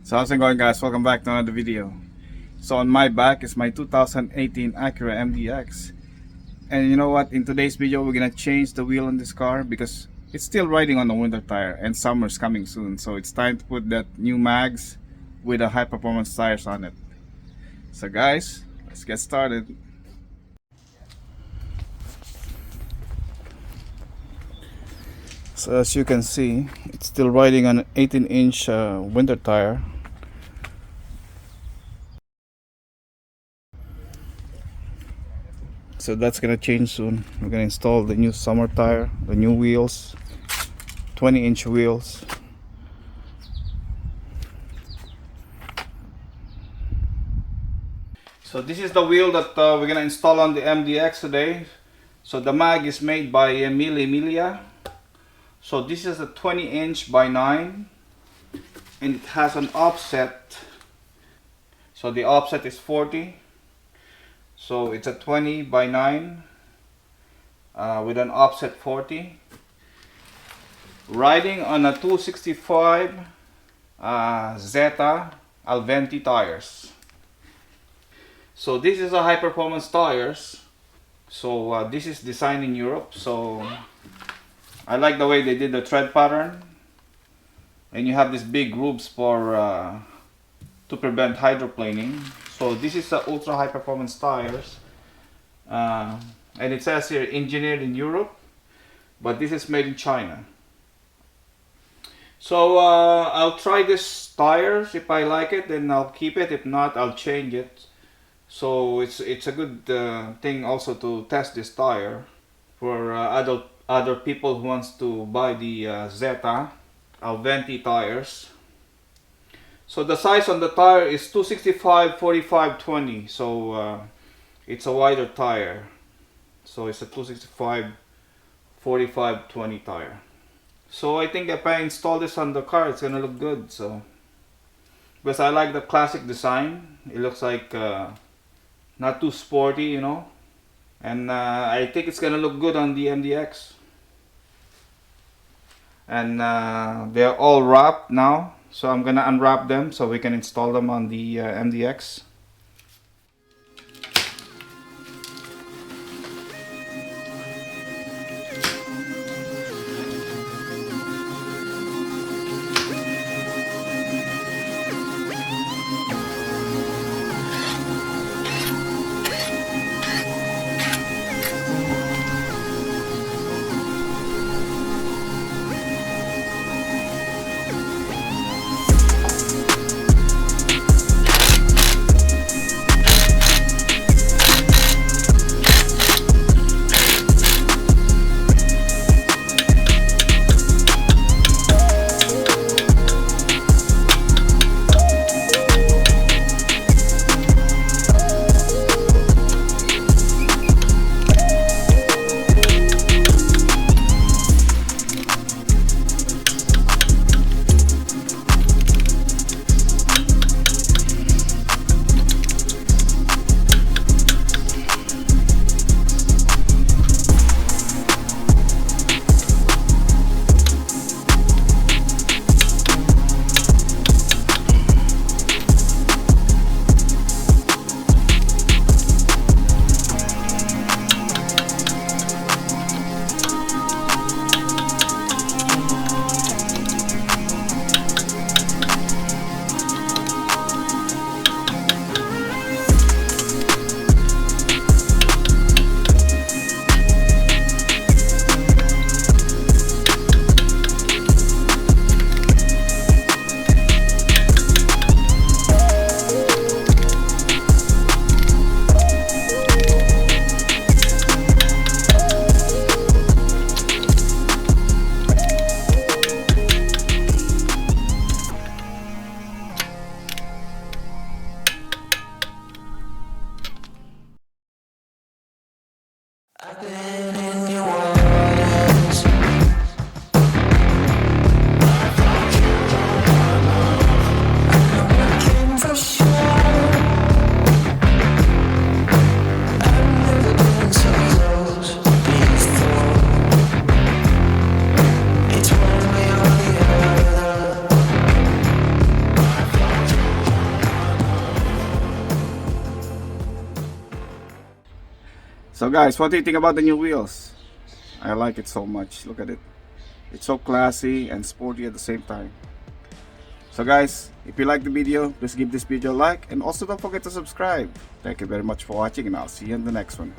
So how's it going, guys? Welcome back to another video. So on my back is my 2018 Acura MDX, and you know what, in today's video we're gonna change the wheel on this car because it's still riding on the winter tire and summer's coming soon, so it's time to put that new mags with the high performance tires on it. So guys, let's get started. So as you can see, it's still riding on an 18-inch winter tire. So that's gonna change soon. We're gonna install the new summer tire, the new wheels, 20-inch wheels. So this is the wheel that we're gonna install on the MDX today. So the mag is made by Emilia. So this is a 20-inch by 9, and it has an offset. So the offset is 40. So it's a 20 by 9 with an offset 40. Riding on a 265 Zeta Alventi tires. So this is a high performance tires. So this is designed in Europe. So I like the way they did the tread pattern. And you have these big grooves for to prevent hydroplaning. So this is the ultra high performance tires, and it says here engineered in Europe, but this is made in China. So I'll try this tires. If I like it, then I'll keep it. If not, I'll change it. So it's a good thing also to test this tire for other people who wants to buy the Zeta Alventi tires. So the size on the tire is 265 45 20. So it's a wider tire. So it's a 265 45 20 tire. So I think if I install this on the car, it's gonna look good. So because I like the classic design, it looks like not too sporty, you know, and I think it's gonna look good on the MDX. And they're all wrapped now. So I'm gonna unwrap them so we can install them on the MDX. So guys, what do you think about the new wheels? I like it so much. Look at it. It's so classy and sporty at the same time. So guys, if you like the video, please give this video a like and also don't forget to subscribe. Thank you very much for watching and I'll see you in the next one.